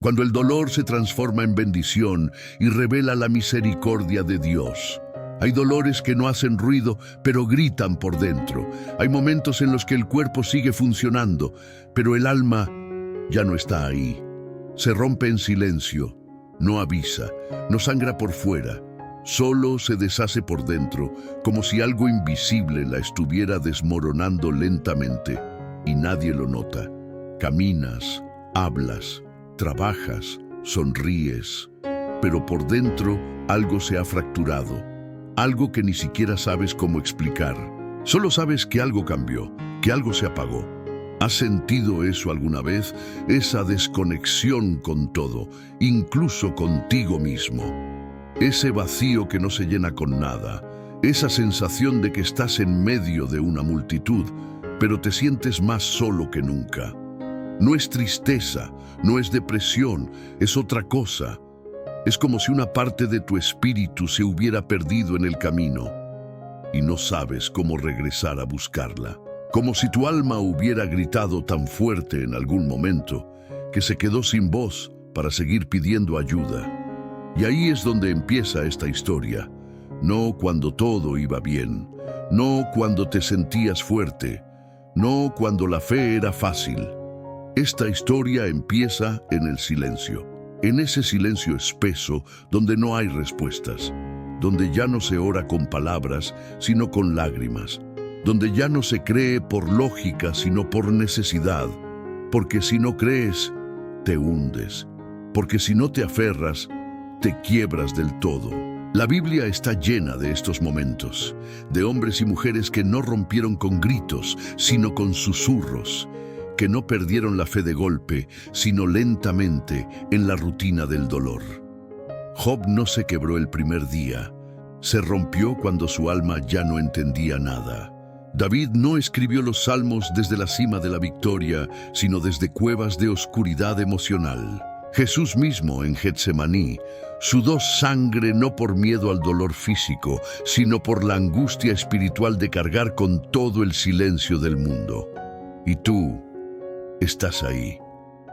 cuando el dolor se transforma en bendición y revela la misericordia de Dios. Hay dolores que no hacen ruido, pero gritan por dentro. Hay momentos en los que el cuerpo sigue funcionando, pero el alma ya no está ahí. Se rompe en silencio, no avisa, no sangra por fuera, solo se deshace por dentro, como si algo invisible la estuviera desmoronando lentamente, y nadie lo nota. Caminas, hablas, trabajas, sonríes, pero por dentro algo se ha fracturado, algo que ni siquiera sabes cómo explicar. Solo sabes que algo cambió, que algo se apagó. ¿Has sentido eso alguna vez? Esa desconexión con todo, incluso contigo mismo. Ese vacío que no se llena con nada. Esa sensación de que estás en medio de una multitud, pero te sientes más solo que nunca. No es tristeza, no es depresión, es otra cosa. Es como si una parte de tu espíritu se hubiera perdido en el camino y no sabes cómo regresar a buscarla. Como si tu alma hubiera gritado tan fuerte en algún momento que se quedó sin voz para seguir pidiendo ayuda. Y ahí es donde empieza esta historia. No cuando todo iba bien, no cuando te sentías fuerte, no cuando la fe era fácil. Esta historia empieza en el silencio, en ese silencio espeso donde no hay respuestas, donde ya no se ora con palabras, sino con lágrimas, donde ya no se cree por lógica, sino por necesidad, porque si no crees, te hundes, porque si no te aferras, te quiebras del todo. La Biblia está llena de estos momentos, de hombres y mujeres que no rompieron con gritos, sino con susurros, que no perdieron la fe de golpe, sino lentamente en la rutina del dolor. Job no se quebró el primer día, se rompió cuando su alma ya no entendía nada. David no escribió los salmos desde la cima de la victoria, sino desde cuevas de oscuridad emocional. Jesús mismo en Getsemaní sudó sangre no por miedo al dolor físico, sino por la angustia espiritual de cargar con todo el silencio del mundo. Y tú estás ahí,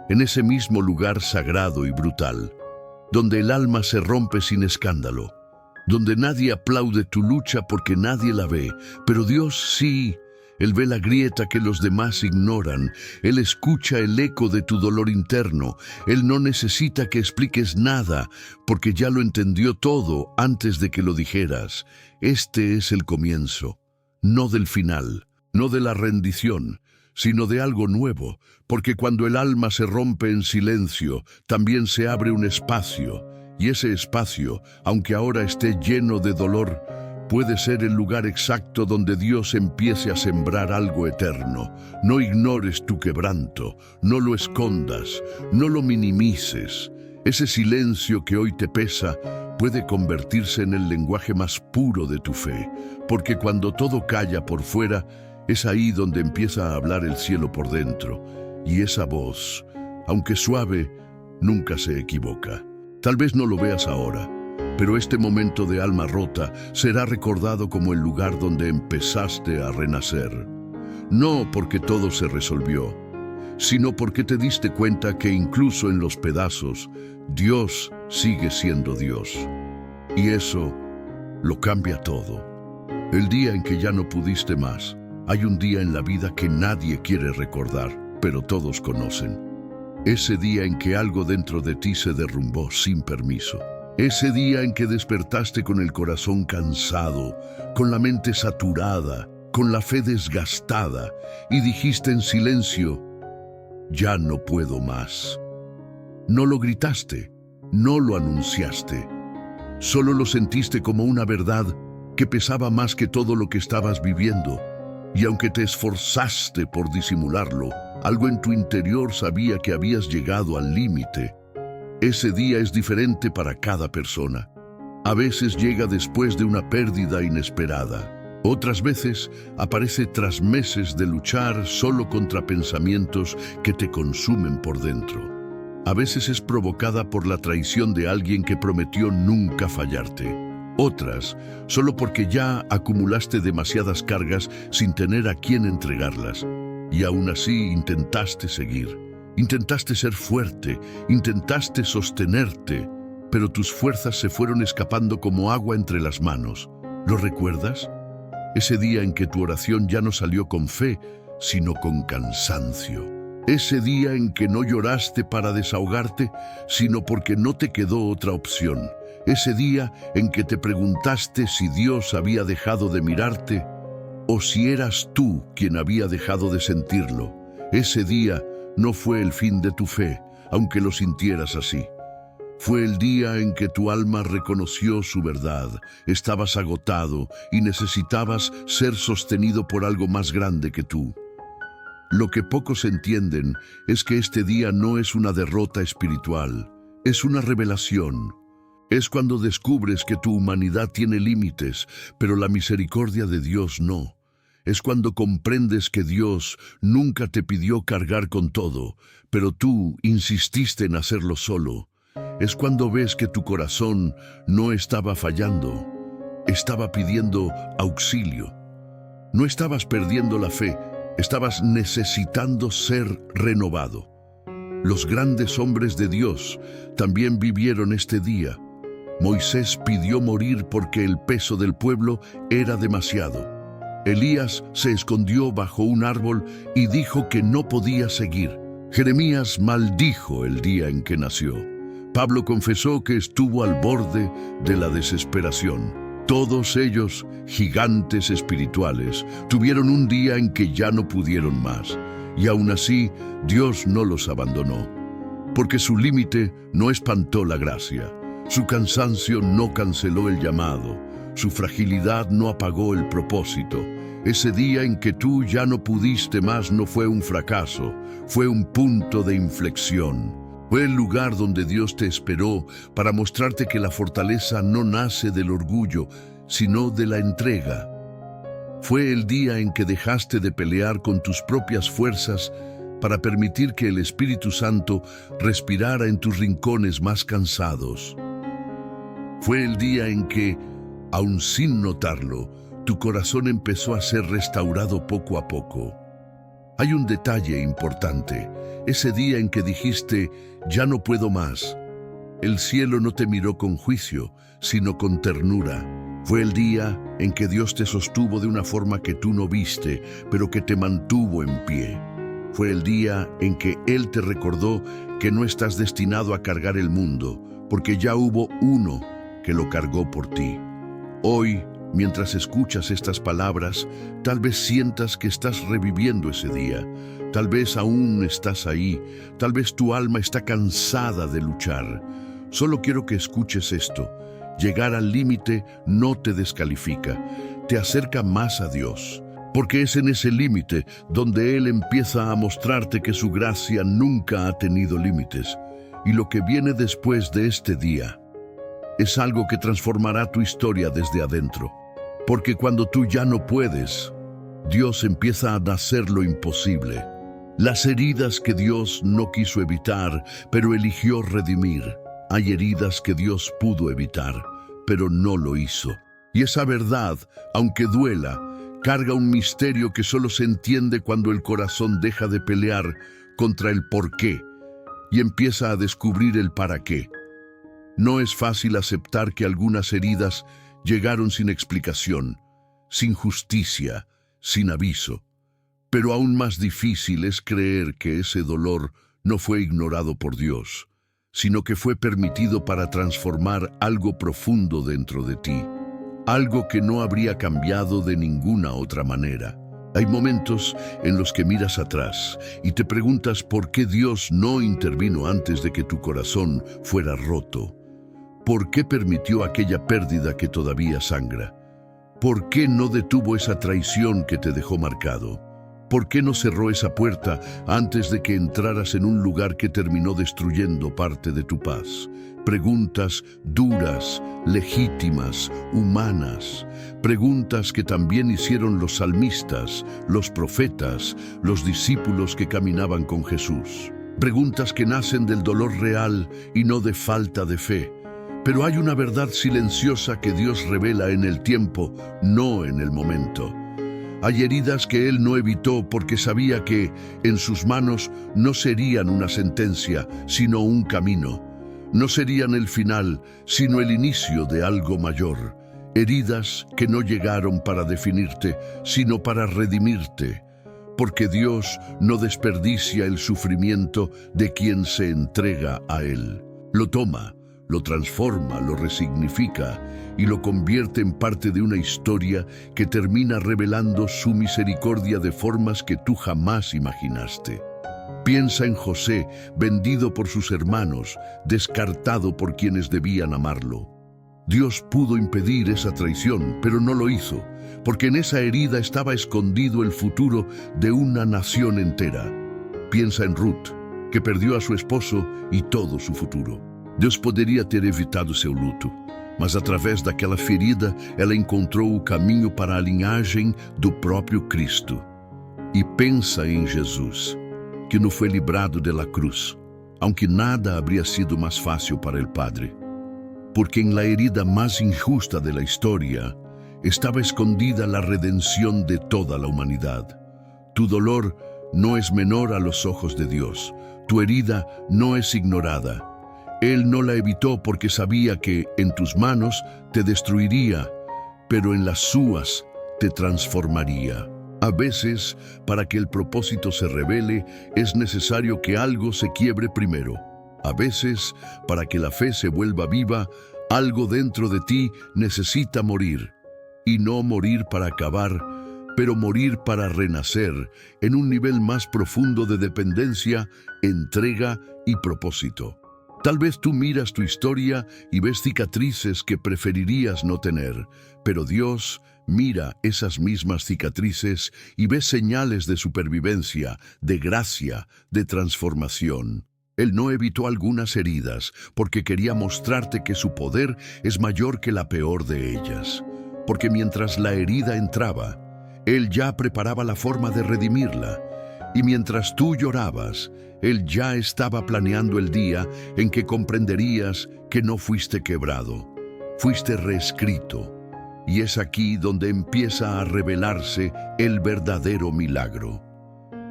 en ese mismo lugar sagrado y brutal, donde el alma se rompe sin escándalo, donde nadie aplaude tu lucha porque nadie la ve, pero Dios sí. Él ve la grieta que los demás ignoran. Él escucha el eco de tu dolor interno. Él no necesita que expliques nada, porque ya lo entendió todo antes de que lo dijeras. Este es el comienzo, no del final, no de la rendición, sino de algo nuevo, porque cuando el alma se rompe en silencio, también se abre un espacio, y ese espacio, aunque ahora esté lleno de dolor, puede ser el lugar exacto donde Dios empiece a sembrar algo eterno. No ignores tu quebranto, no lo escondas, no lo minimices. Ese silencio que hoy te pesa puede convertirse en el lenguaje más puro de tu fe, porque cuando todo calla por fuera, es ahí donde empieza a hablar el cielo por dentro, y esa voz, aunque suave, nunca se equivoca. Tal vez no lo veas ahora, pero este momento de alma rota será recordado como el lugar donde empezaste a renacer. No porque todo se resolvió, sino porque te diste cuenta que incluso en los pedazos, Dios sigue siendo Dios. Y eso lo cambia todo. El día en que ya no pudiste más, hay un día en la vida que nadie quiere recordar, pero todos conocen. Ese día en que algo dentro de ti se derrumbó sin permiso. Ese día en que despertaste con el corazón cansado, con la mente saturada, con la fe desgastada, y dijiste en silencio, ya no puedo más. No lo gritaste, no lo anunciaste, solo lo sentiste como una verdad que pesaba más que todo lo que estabas viviendo. Y aunque te esforzaste por disimularlo, algo en tu interior sabía que habías llegado al límite. Ese día es diferente para cada persona. A veces llega después de una pérdida inesperada. Otras veces aparece tras meses de luchar solo contra pensamientos que te consumen por dentro. A veces es provocada por la traición de alguien que prometió nunca fallarte. Otras, solo porque ya acumulaste demasiadas cargas sin tener a quién entregarlas, y aún así intentaste seguir. Intentaste ser fuerte, intentaste sostenerte, pero tus fuerzas se fueron escapando como agua entre las manos. ¿Lo recuerdas? Ese día en que tu oración ya no salió con fe, sino con cansancio. Ese día en que no lloraste para desahogarte, sino porque no te quedó otra opción. Ese día en que te preguntaste si Dios había dejado de mirarte o si eras tú quien había dejado de sentirlo. Ese día no fue el fin de tu fe, aunque lo sintieras así. Fue el día en que tu alma reconoció su verdad. Estabas agotado y necesitabas ser sostenido por algo más grande que tú. Lo que pocos entienden es que este día no es una derrota espiritual, es una revelación. Es cuando descubres que tu humanidad tiene límites, pero la misericordia de Dios no. Es cuando comprendes que Dios nunca te pidió cargar con todo, pero tú insististe en hacerlo solo. Es cuando ves que tu corazón no estaba fallando, estaba pidiendo auxilio. No estabas perdiendo la fe, estabas necesitando ser renovado. Los grandes hombres de Dios también vivieron este día. Moisés pidió morir porque el peso del pueblo era demasiado. Elías se escondió bajo un árbol y dijo que no podía seguir. Jeremías maldijo el día en que nació. Pablo confesó que estuvo al borde de la desesperación. Todos ellos, gigantes espirituales, tuvieron un día en que ya no pudieron más. Y aún así, Dios no los abandonó. Porque su límite no espantó la gracia. Su cansancio no canceló el llamado. Su fragilidad no apagó el propósito. Ese día en que tú ya no pudiste más no fue un fracaso, fue un punto de inflexión. Fue el lugar donde Dios te esperó para mostrarte que la fortaleza no nace del orgullo, sino de la entrega. Fue el día en que dejaste de pelear con tus propias fuerzas para permitir que el Espíritu Santo respirara en tus rincones más cansados. Fue el día en que, aun sin notarlo, tu corazón empezó a ser restaurado poco a poco. Hay un detalle importante. Ese día en que dijiste, ya no puedo más, el cielo no te miró con juicio, sino con ternura. Fue el día en que Dios te sostuvo de una forma que tú no viste, pero que te mantuvo en pie. Fue el día en que Él te recordó que no estás destinado a cargar el mundo, porque ya hubo uno que lo cargó por ti. Hoy, mientras escuchas estas palabras, tal vez sientas que estás reviviendo ese día. Tal vez aún estás ahí. Tal vez tu alma está cansada de luchar. Solo quiero que escuches esto. Llegar al límite no te descalifica, te acerca más a Dios. Porque es en ese límite donde Él empieza a mostrarte que su gracia nunca ha tenido límites. Y lo que viene después de este día es algo que transformará tu historia desde adentro. Porque cuando tú ya no puedes, Dios empieza a nacer lo imposible. Las heridas que Dios no quiso evitar, pero eligió redimir. Hay heridas que Dios pudo evitar, pero no lo hizo. Y esa verdad, aunque duela, carga un misterio que solo se entiende cuando el corazón deja de pelear contra el por qué y empieza a descubrir el para qué. No es fácil aceptar que algunas heridas llegaron sin explicación, sin justicia, sin aviso. Pero aún más difícil es creer que ese dolor no fue ignorado por Dios, sino que fue permitido para transformar algo profundo dentro de ti, algo que no habría cambiado de ninguna otra manera. Hay momentos en los que miras atrás y te preguntas por qué Dios no intervino antes de que tu corazón fuera roto. ¿Por qué permitió aquella pérdida que todavía sangra? ¿Por qué no detuvo esa traición que te dejó marcado? ¿Por qué no cerró esa puerta antes de que entraras en un lugar que terminó destruyendo parte de tu paz? Preguntas duras, legítimas, humanas. Preguntas que también hicieron los salmistas, los profetas, los discípulos que caminaban con Jesús. Preguntas que nacen del dolor real y no de falta de fe. Pero hay una verdad silenciosa que Dios revela en el tiempo, no en el momento. Hay heridas que él no evitó porque sabía que en sus manos no serían una sentencia, sino un camino. No serían el final, sino el inicio de algo mayor. Heridas que no llegaron para definirte, sino para redimirte. Porque Dios no desperdicia el sufrimiento de quien se entrega a Él. Lo toma, lo transforma, lo resignifica y lo convierte en parte de una historia que termina revelando su misericordia de formas que tú jamás imaginaste. Piensa en José, vendido por sus hermanos, descartado por quienes debían amarlo. Dios pudo impedir esa traición, pero no lo hizo, porque en esa herida estaba escondido el futuro de una nación entera. Piensa en Ruth, que perdió a su esposo e todo su futuro. Deus poderia ter evitado seu luto, mas através daquela ferida, ela encontrou o caminho para a linhagem do próprio Cristo. E pensa em Jesus, que não foi librado de la cruz, aunque nada habría sido más fácil para el Padre. Porque en la herida más injusta de la historia estaba escondida la redención de toda la humanidad. Tu dolor no es menor a los ojos de Dios. Tu herida no es ignorada. Él no la evitó porque sabía que en tus manos te destruiría, pero en las suyas te transformaría. A veces, para que el propósito se revele, es necesario que algo se quiebre primero. A veces, para que la fe se vuelva viva, algo dentro de ti necesita morir. Y no morir para acabar, pero morir para renacer en un nivel más profundo de dependencia, entrega y propósito. Tal vez tú miras tu historia y ves cicatrices que preferirías no tener, pero Dios mira esas mismas cicatrices y ve señales de supervivencia, de gracia, de transformación. Él no evitó algunas heridas porque quería mostrarte que su poder es mayor que la peor de ellas. Porque mientras la herida entraba, Él ya preparaba la forma de redimirla. Y mientras tú llorabas, Él ya estaba planeando el día en que comprenderías que no fuiste quebrado, fuiste reescrito. Y es aquí donde empieza a revelarse el verdadero milagro.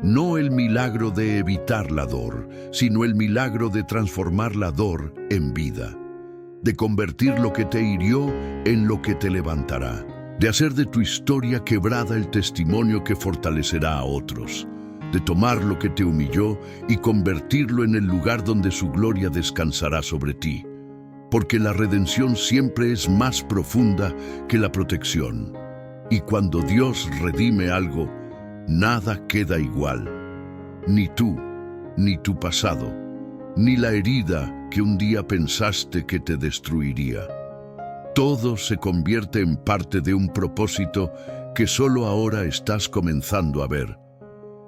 No el milagro de evitar la dor, sino el milagro de transformar la dor en vida, de convertir lo que te hirió en lo que te levantará, de hacer de tu historia quebrada el testimonio que fortalecerá a otros, de tomar lo que te humilló y convertirlo en el lugar donde su gloria descansará sobre ti, porque la redención siempre es más profunda que la protección. Y cuando Dios redime algo, nada queda igual, ni tú, ni tu pasado, ni la herida que un día pensaste que te destruiría. Todo se convierte en parte de un propósito que solo ahora estás comenzando a ver.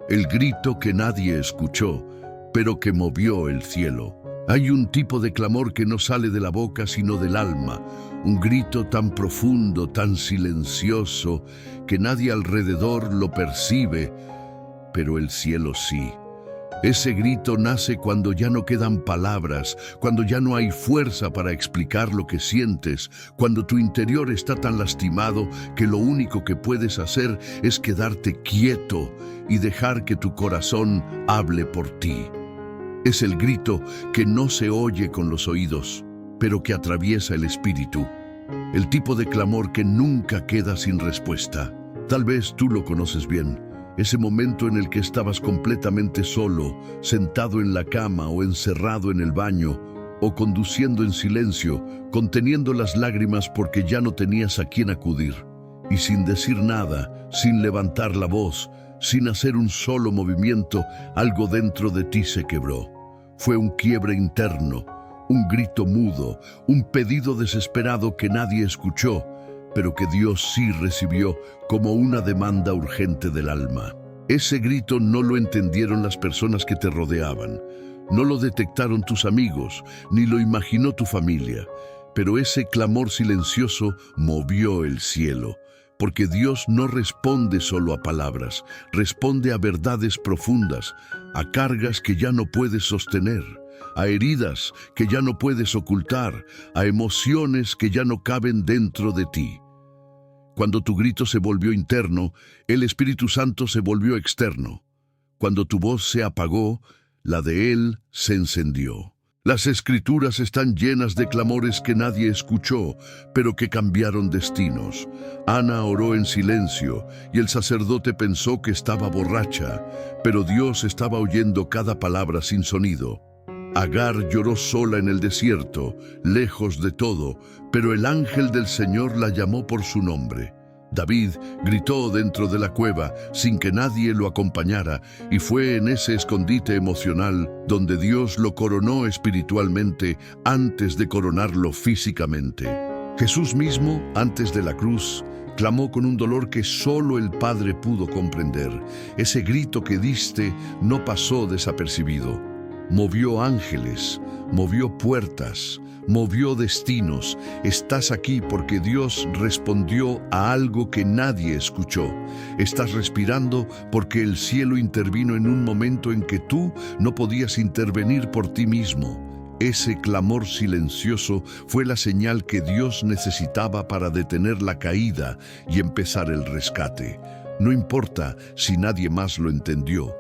El grito que nadie escuchó, pero que movió el cielo. Hay un tipo de clamor que no sale de la boca sino del alma, un grito tan profundo, tan silencioso, que nadie alrededor lo percibe, pero el cielo sí. Ese grito nace cuando ya no quedan palabras, cuando ya no hay fuerza para explicar lo que sientes, cuando tu interior está tan lastimado que lo único que puedes hacer es quedarte quieto y dejar que tu corazón hable por ti. Es el grito que no se oye con los oídos, pero que atraviesa el espíritu. El tipo de clamor que nunca queda sin respuesta. Tal vez tú lo conoces bien. Ese momento en el que estabas completamente solo, sentado en la cama o encerrado en el baño, o conduciendo en silencio, conteniendo las lágrimas porque ya no tenías a quién acudir. Y sin decir nada, sin levantar la voz, sin hacer un solo movimiento, algo dentro de ti se quebró. Fue un quiebre interno, un grito mudo, un pedido desesperado que nadie escuchó, pero que Dios sí recibió como una demanda urgente del alma. Ese grito no lo entendieron las personas que te rodeaban, no lo detectaron tus amigos, ni lo imaginó tu familia, pero ese clamor silencioso movió el cielo. Porque Dios no responde solo a palabras, responde a verdades profundas, a cargas que ya no puedes sostener, a heridas que ya no puedes ocultar, a emociones que ya no caben dentro de ti. Cuando tu grito se volvió interno, el Espíritu Santo se volvió externo. Cuando tu voz se apagó, la de Él se encendió. Las Escrituras están llenas de clamores que nadie escuchó, pero que cambiaron destinos. Ana oró en silencio, y el sacerdote pensó que estaba borracha, pero Dios estaba oyendo cada palabra sin sonido. Agar lloró sola en el desierto, lejos de todo, pero el ángel del Señor la llamó por su nombre. David gritó dentro de la cueva sin que nadie lo acompañara, y fue en ese escondite emocional donde Dios lo coronó espiritualmente antes de coronarlo físicamente. Jesús mismo, antes de la cruz, clamó con un dolor que solo el Padre pudo comprender. Ese grito que diste no pasó desapercibido. Movió ángeles, movió puertas, movió destinos. Estás aquí porque Dios respondió a algo que nadie escuchó. Estás respirando porque el cielo intervino en un momento en que tú no podías intervenir por ti mismo. Ese clamor silencioso fue la señal que Dios necesitaba para detener la caída y empezar el rescate. No importa si nadie más lo entendió,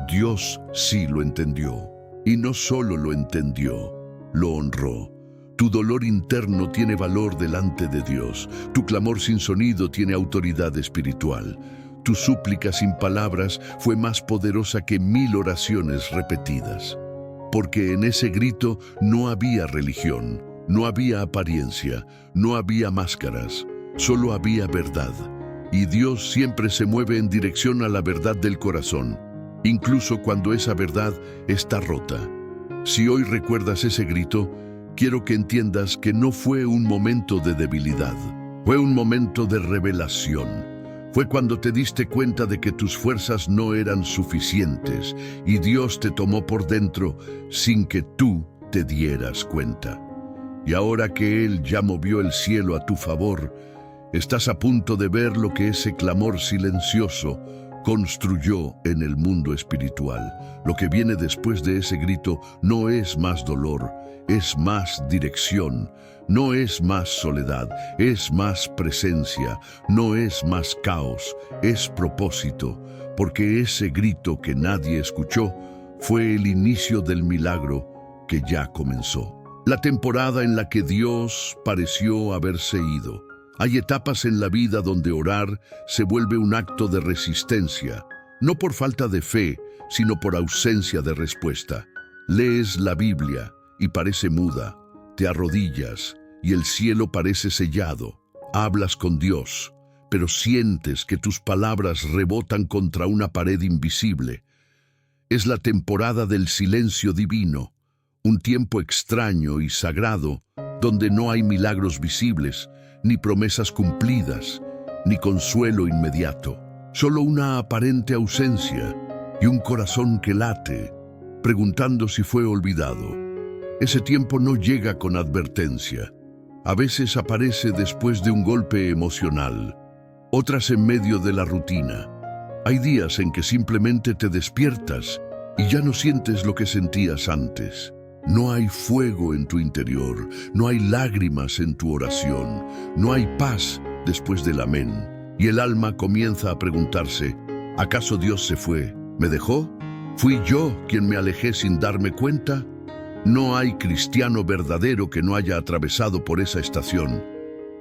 Dios sí lo entendió. Y no solo lo entendió, lo honró. Tu dolor interno tiene valor delante de Dios. Tu clamor sin sonido tiene autoridad espiritual. Tu súplica sin palabras fue más poderosa que 1000 oraciones repetidas. Porque en ese grito no había religión, no había apariencia, no había máscaras, solo había verdad. Y Dios siempre se mueve en dirección a la verdad del corazón, incluso cuando esa verdad está rota. Si hoy recuerdas ese grito, quiero que entiendas que no fue un momento de debilidad, fue un momento de revelación. Fue cuando te diste cuenta de que tus fuerzas no eran suficientes y Dios te tomó por dentro sin que tú te dieras cuenta. Y ahora que Él ya movió el cielo a tu favor, estás a punto de ver lo que ese clamor silencioso construyó en el mundo espiritual. Lo que viene después de ese grito no es más dolor, es más dirección, no es más soledad, es más presencia, no es más caos, es propósito, porque ese grito que nadie escuchó fue el inicio del milagro que ya comenzó. La temporada en la que Dios pareció haberse ido. Hay etapas en la vida donde orar se vuelve un acto de resistencia, no por falta de fe, sino por ausencia de respuesta. Lees la Biblia y parece muda, te arrodillas y el cielo parece sellado. Hablas con Dios, pero sientes que tus palabras rebotan contra una pared invisible. Es la temporada del silencio divino, un tiempo extraño y sagrado donde no hay milagros visibles, ni promesas cumplidas, ni consuelo inmediato. Solo una aparente ausencia y un corazón que late, preguntando si fue olvidado. Ese tiempo no llega con advertencia. A veces aparece después de un golpe emocional, otras en medio de la rutina. Hay días en que simplemente te despiertas y ya no sientes lo que sentías antes. No hay fuego en tu interior, no hay lágrimas en tu oración, no hay paz después del amén. Y el alma comienza a preguntarse, ¿acaso Dios se fue? ¿Me dejó? ¿Fui yo quien me alejé sin darme cuenta? No hay cristiano verdadero que no haya atravesado por esa estación.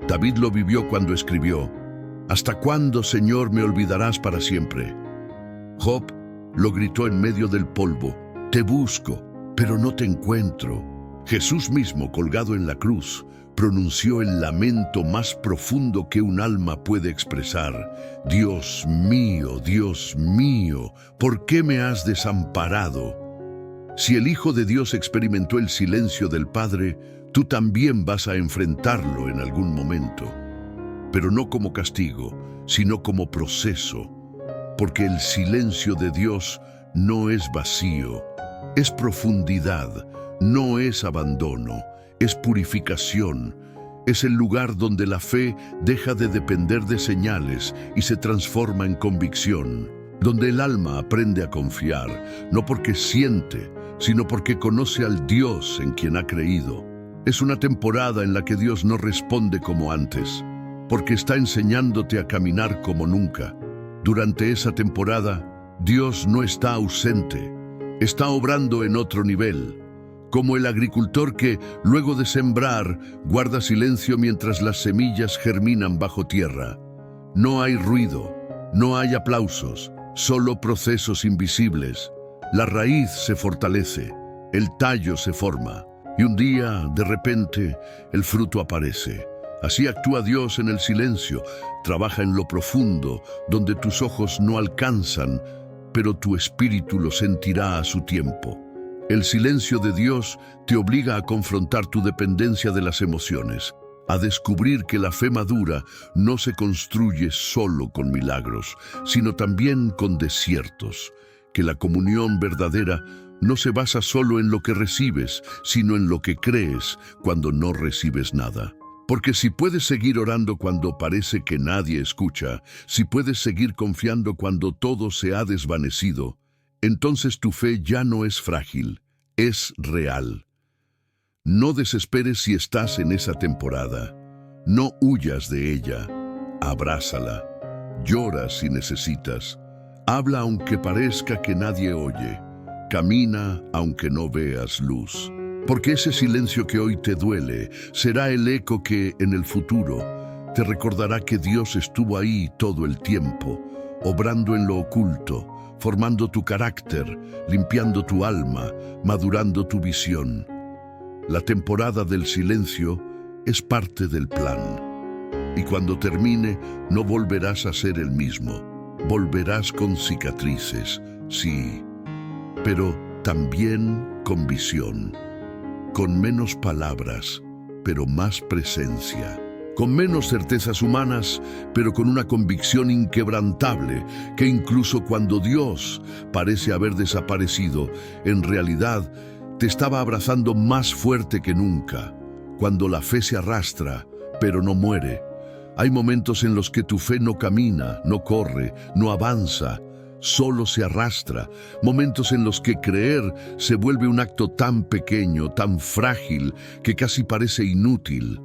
David lo vivió cuando escribió, ¿hasta cuándo, Señor, me olvidarás para siempre? Job lo gritó en medio del polvo, te busco, pero no te encuentro. Jesús mismo, colgado en la cruz, pronunció el lamento más profundo que un alma puede expresar. Dios mío, ¿por qué me has desamparado? Si el Hijo de Dios experimentó el silencio del Padre, tú también vas a enfrentarlo en algún momento. Pero no como castigo, sino como proceso, porque el silencio de Dios no es vacío, es profundidad, no es abandono, es purificación, es el lugar donde la fe deja de depender de señales y se transforma en convicción, donde el alma aprende a confiar, no porque siente, sino porque conoce al Dios en quien ha creído. Es una temporada en la que Dios no responde como antes, porque está enseñándote a caminar como nunca. Durante esa temporada, Dios no está ausente, está obrando en otro nivel, como el agricultor que, luego de sembrar, guarda silencio mientras las semillas germinan bajo tierra. No hay ruido, no hay aplausos, solo procesos invisibles. La raíz se fortalece, el tallo se forma, y un día, de repente, el fruto aparece. Así actúa Dios en el silencio, trabaja en lo profundo, donde tus ojos no alcanzan, pero tu espíritu lo sentirá a su tiempo. El silencio de Dios te obliga a confrontar tu dependencia de las emociones, a descubrir que la fe madura no se construye solo con milagros, sino también con desiertos, que la comunión verdadera no se basa solo en lo que recibes, sino en lo que crees cuando no recibes nada. Porque si puedes seguir orando cuando parece que nadie escucha, si puedes seguir confiando cuando todo se ha desvanecido, entonces tu fe ya no es frágil, es real. No desesperes si estás en esa temporada. No huyas de ella. Abrázala. Llora si necesitas. Habla aunque parezca que nadie oye. Camina aunque no veas luz. Porque ese silencio que hoy te duele será el eco que, en el futuro, te recordará que Dios estuvo ahí todo el tiempo, obrando en lo oculto, formando tu carácter, limpiando tu alma, madurando tu visión. La temporada del silencio es parte del plan. Y cuando termine, no volverás a ser el mismo. Volverás con cicatrices, sí, pero también con visión. Con menos palabras, pero más presencia. Con menos certezas humanas, pero con una convicción inquebrantable, que incluso cuando Dios parece haber desaparecido, en realidad te estaba abrazando más fuerte que nunca. Cuando la fe se arrastra, pero no muere. Hay momentos en los que tu fe no camina, no corre, no avanza, solo se arrastra. Momentos en los que creer se vuelve un acto tan pequeño, tan frágil, que casi parece inútil.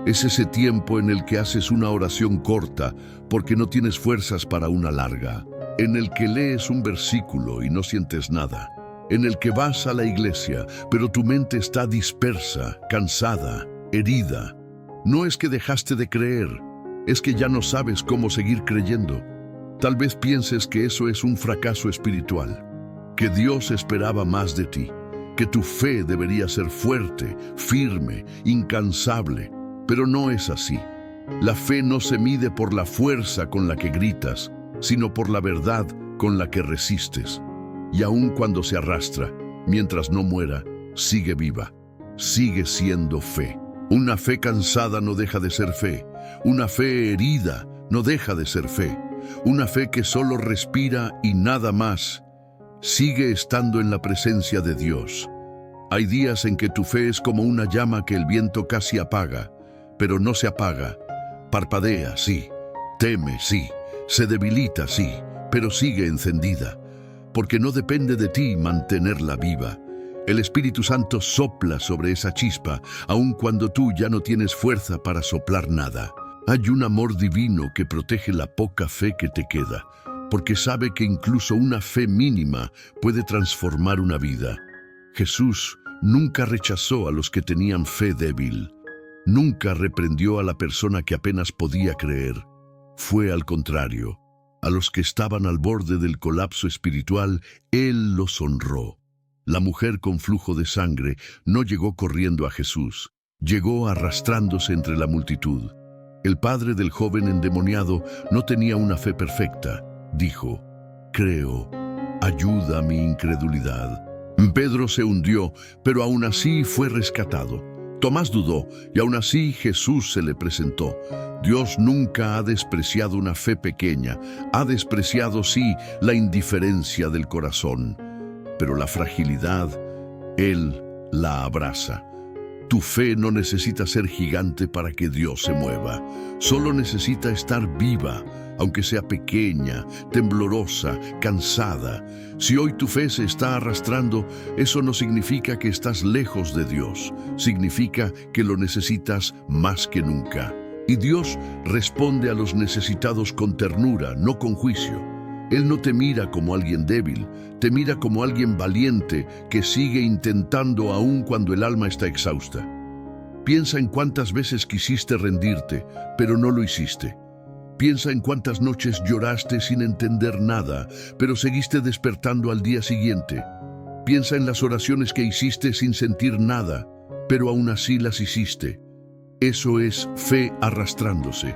Es ese tiempo en el que haces una oración corta porque no tienes fuerzas para una larga. En el que lees un versículo y no sientes nada. En el que vas a la iglesia, pero tu mente está dispersa, cansada, herida. No es que dejaste de creer, es que ya no sabes cómo seguir creyendo. Tal vez pienses que eso es un fracaso espiritual, que Dios esperaba más de ti, que tu fe debería ser fuerte, firme, incansable, pero no es así. La fe no se mide por la fuerza con la que gritas, sino por la verdad con la que resistes. Y aun cuando se arrastra, mientras no muera, sigue viva, sigue siendo fe. Una fe cansada no deja de ser fe, una fe herida no deja de ser fe. Una fe que solo respira y nada más, sigue estando en la presencia de Dios. Hay días en que tu fe es como una llama que el viento casi apaga, pero no se apaga. Parpadea, sí, teme, sí, se debilita, sí, pero sigue encendida, porque no depende de ti mantenerla viva. El Espíritu Santo sopla sobre esa chispa, aun cuando tú ya no tienes fuerza para soplar nada. Hay un amor divino que protege la poca fe que te queda, porque sabe que incluso una fe mínima puede transformar una vida. Jesús nunca rechazó a los que tenían fe débil. Nunca reprendió a la persona que apenas podía creer. Fue al contrario. A los que estaban al borde del colapso espiritual, Él los honró. La mujer con flujo de sangre no llegó corriendo a Jesús. Llegó arrastrándose entre la multitud. El padre del joven endemoniado no tenía una fe perfecta. Dijo: creo, ayuda a mi incredulidad. Pedro se hundió, pero aún así fue rescatado. Tomás dudó, y aún así Jesús se le presentó. Dios nunca ha despreciado una fe pequeña, ha despreciado, sí, la indiferencia del corazón. Pero la fragilidad, Él la abraza. Tu fe no necesita ser gigante para que Dios se mueva. Solo necesita estar viva, aunque sea pequeña, temblorosa, cansada. Si hoy tu fe se está arrastrando, eso no significa que estás lejos de Dios. Significa que lo necesitas más que nunca. Y Dios responde a los necesitados con ternura, no con juicio. Él no te mira como alguien débil, te mira como alguien valiente que sigue intentando aún cuando el alma está exhausta. Piensa en cuántas veces quisiste rendirte, pero no lo hiciste. Piensa en cuántas noches lloraste sin entender nada, pero seguiste despertando al día siguiente. Piensa en las oraciones que hiciste sin sentir nada, pero aún así las hiciste. Eso es fe arrastrándose,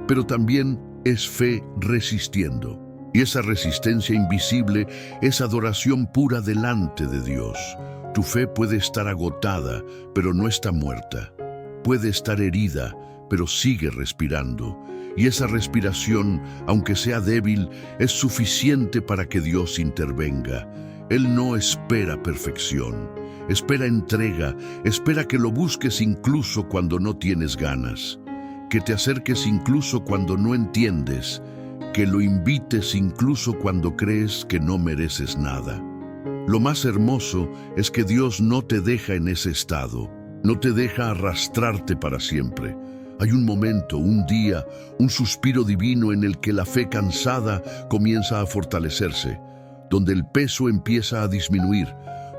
pero también es fe resistiendo. Y esa resistencia invisible es adoración pura delante de Dios. Tu fe puede estar agotada, pero no está muerta. Puede estar herida, pero sigue respirando. Y esa respiración, aunque sea débil, es suficiente para que Dios intervenga. Él no espera perfección, espera entrega, espera que lo busques incluso cuando no tienes ganas, que te acerques incluso cuando no entiendes, que lo invites incluso cuando crees que no mereces nada. Lo más hermoso es que Dios no te deja en ese estado, no te deja arrastrarte para siempre. Hay un momento, un día, un suspiro divino en el que la fe cansada comienza a fortalecerse, donde el peso empieza a disminuir,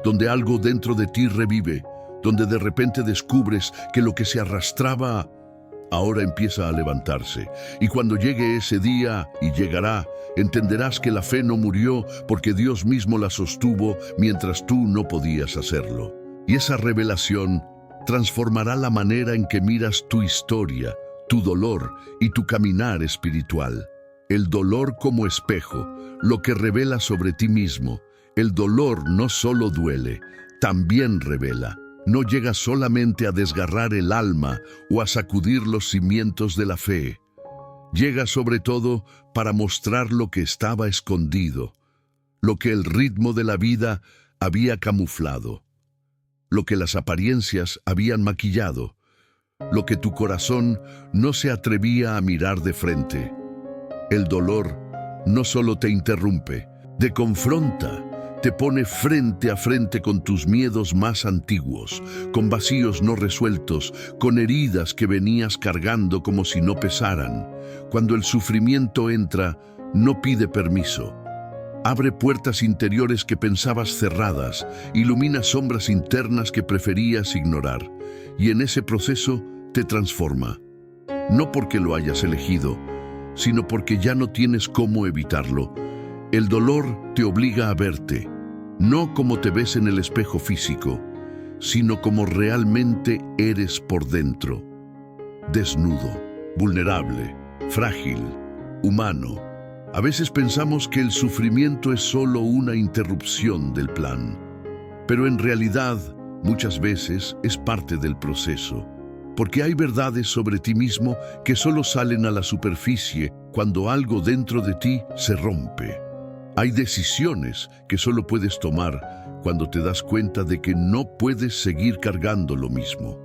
donde algo dentro de ti revive, donde de repente descubres que lo que se arrastraba ahora empieza a levantarse. Y cuando llegue ese día, y llegará, entenderás que la fe no murió porque Dios mismo la sostuvo mientras tú no podías hacerlo. Y esa revelación transformará la manera en que miras tu historia, tu dolor y tu caminar espiritual. El dolor como espejo, lo que revela sobre ti mismo. El dolor no solo duele, también revela. No llega solamente a desgarrar el alma o a sacudir los cimientos de la fe. Llega sobre todo para mostrar lo que estaba escondido, lo que el ritmo de la vida había camuflado, lo que las apariencias habían maquillado, lo que tu corazón no se atrevía a mirar de frente. El dolor no solo te interrumpe, te confronta, te pone frente a frente con tus miedos más antiguos, con vacíos no resueltos, con heridas que venías cargando como si no pesaran. Cuando el sufrimiento entra, no pide permiso. Abre puertas interiores que pensabas cerradas, ilumina sombras internas que preferías ignorar, y en ese proceso te transforma. No porque lo hayas elegido, sino porque ya no tienes cómo evitarlo. El dolor te obliga a verte, no como te ves en el espejo físico, sino como realmente eres por dentro. Desnudo, vulnerable, frágil, humano. A veces pensamos que el sufrimiento es solo una interrupción del plan, pero en realidad, muchas veces es parte del proceso, porque hay verdades sobre ti mismo que solo salen a la superficie cuando algo dentro de ti se rompe. Hay decisiones que solo puedes tomar cuando te das cuenta de que no puedes seguir cargando lo mismo.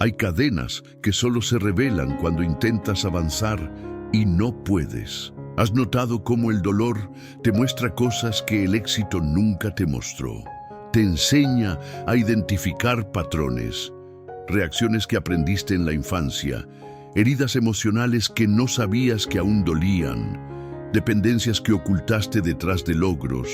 Hay cadenas que solo se revelan cuando intentas avanzar y no puedes. ¿Has notado cómo el dolor te muestra cosas que el éxito nunca te mostró? Te enseña a identificar patrones, reacciones que aprendiste en la infancia, heridas emocionales que no sabías que aún dolían, dependencias que ocultaste detrás de logros,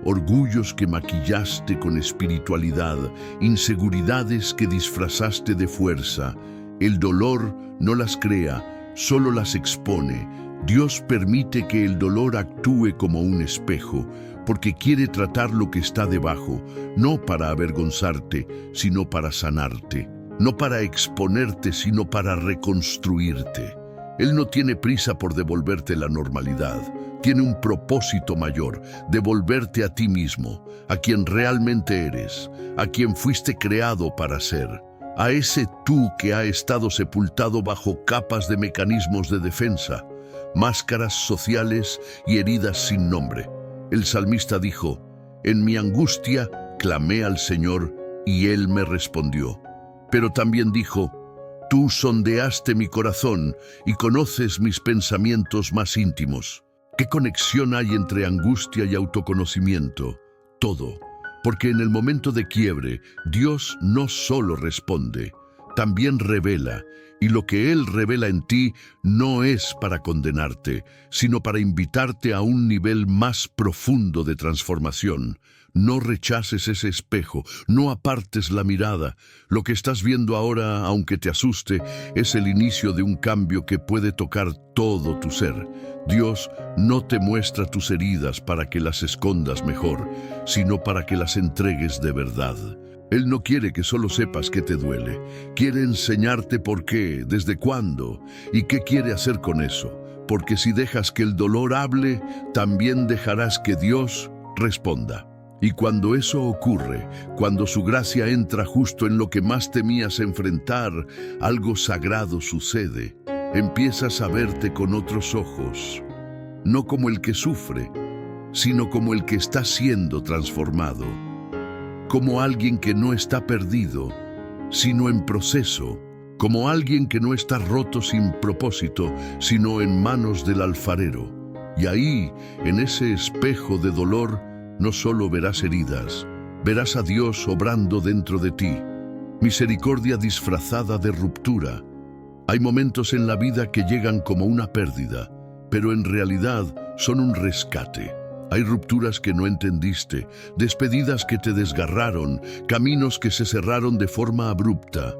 orgullos que maquillaste con espiritualidad, inseguridades que disfrazaste de fuerza. El dolor no las crea, solo las expone. Dios permite que el dolor actúe como un espejo, porque quiere tratar lo que está debajo, no para avergonzarte, sino para sanarte, no para exponerte, sino para reconstruirte. Él no tiene prisa por devolverte la normalidad, tiene un propósito mayor, devolverte a ti mismo, a quien realmente eres, a quien fuiste creado para ser, a ese tú que ha estado sepultado bajo capas de mecanismos de defensa, máscaras sociales y heridas sin nombre. El salmista dijo: «En mi angustia clamé al Señor y Él me respondió». Pero también dijo: «Tú sondeaste mi corazón y conoces mis pensamientos más íntimos». ¿Qué conexión hay entre angustia y autoconocimiento? Todo. Porque en el momento de quiebre, Dios no solo responde, también revela, y lo que Él revela en ti no es para condenarte, sino para invitarte a un nivel más profundo de transformación. No rechaces ese espejo, no apartes la mirada. Lo que estás viendo ahora, aunque te asuste, es el inicio de un cambio que puede tocar todo tu ser. Dios no te muestra tus heridas para que las escondas mejor, sino para que las entregues de verdad. Él no quiere que solo sepas que te duele. Quiere enseñarte por qué, desde cuándo y qué quiere hacer con eso. Porque si dejas que el dolor hable, también dejarás que Dios responda. Y cuando eso ocurre, cuando su gracia entra justo en lo que más temías enfrentar, algo sagrado sucede. Empiezas a verte con otros ojos, no como el que sufre, sino como el que está siendo transformado. Como alguien que no está perdido, sino en proceso. Como alguien que no está roto sin propósito, sino en manos del alfarero. Y ahí, en ese espejo de dolor, no solo verás heridas, verás a Dios obrando dentro de ti. Misericordia disfrazada de ruptura. Hay momentos en la vida que llegan como una pérdida, pero en realidad son un rescate. Hay rupturas que no entendiste, despedidas que te desgarraron, caminos que se cerraron de forma abrupta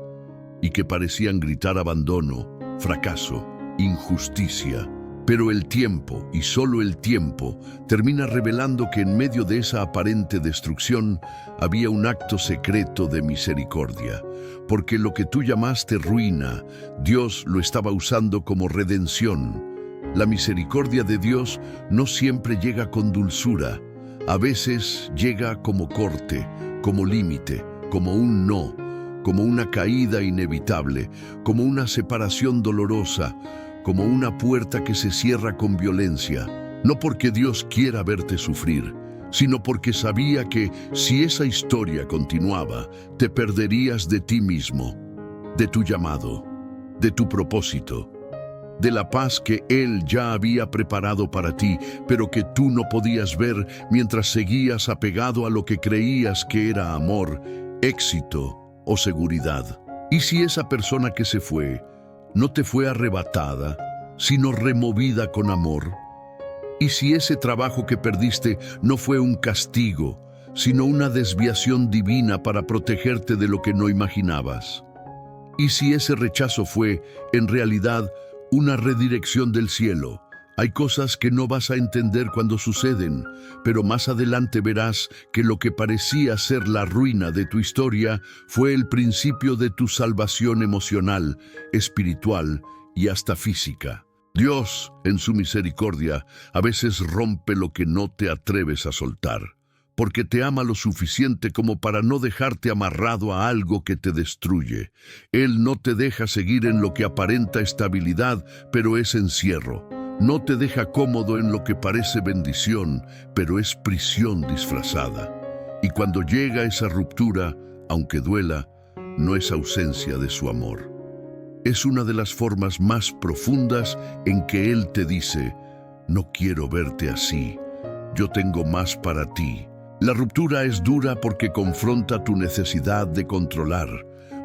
y que parecían gritar abandono, fracaso, injusticia. Pero el tiempo, y solo el tiempo, termina revelando que en medio de esa aparente destrucción había un acto secreto de misericordia, porque lo que tú llamaste ruina, Dios lo estaba usando como redención. La misericordia de Dios no siempre llega con dulzura, a veces llega como corte, como límite, como un no, como una caída inevitable, como una separación dolorosa, como una puerta que se cierra con violencia, no porque Dios quiera verte sufrir, sino porque sabía que si esa historia continuaba, te perderías de ti mismo, de tu llamado, de tu propósito, de la paz que Él ya había preparado para ti, pero que tú no podías ver mientras seguías apegado a lo que creías que era amor, éxito o seguridad. ¿Y si esa persona que se fue no te fue arrebatada, sino removida con amor? ¿Y si ese trabajo que perdiste no fue un castigo, sino una desviación divina para protegerte de lo que no imaginabas? ¿Y si ese rechazo fue, en realidad, una redirección del cielo? Hay cosas que no vas a entender cuando suceden, pero más adelante verás que lo que parecía ser la ruina de tu historia fue el principio de tu salvación emocional, espiritual y hasta física. Dios, en su misericordia, a veces rompe lo que no te atreves a soltar, porque te ama lo suficiente como para no dejarte amarrado a algo que te destruye. Él no te deja seguir en lo que aparenta estabilidad, pero es encierro. No te deja cómodo en lo que parece bendición, pero es prisión disfrazada. Y cuando llega esa ruptura, aunque duela, no es ausencia de su amor. Es una de las formas más profundas en que Él te dice: no quiero verte así, yo tengo más para ti. La ruptura es dura porque confronta tu necesidad de controlar,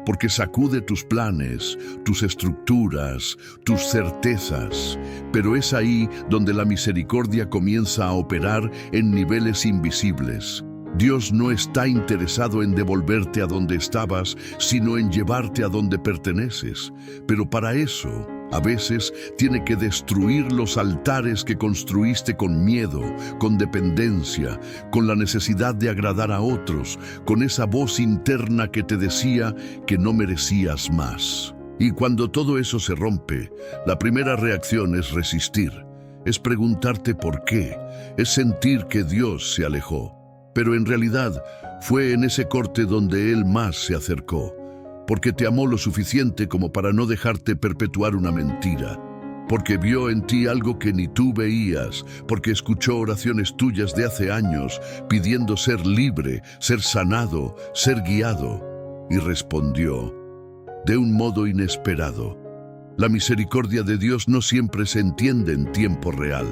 porque sacude tus planes, tus estructuras, tus certezas. Pero es ahí donde la misericordia comienza a operar en niveles invisibles. Dios no está interesado en devolverte a donde estabas, sino en llevarte a donde perteneces. Pero para eso, a veces, tiene que destruir los altares que construiste con miedo, con dependencia, con la necesidad de agradar a otros, con esa voz interna que te decía que no merecías más. Y cuando todo eso se rompe, la primera reacción es resistir, es preguntarte por qué, es sentir que Dios se alejó. Pero en realidad fue en ese corte donde Él más se acercó, porque te amó lo suficiente como para no dejarte perpetuar una mentira, porque vio en ti algo que ni tú veías, porque escuchó oraciones tuyas de hace años pidiendo ser libre, ser sanado, ser guiado, y respondió de un modo inesperado. La misericordia de Dios no siempre se entiende en tiempo real.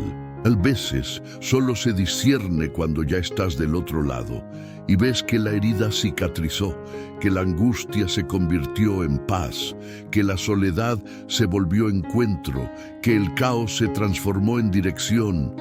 A veces solo se discierne cuando ya estás del otro lado y ves que la herida cicatrizó, que la angustia se convirtió en paz, que la soledad se volvió encuentro, que el caos se transformó en dirección,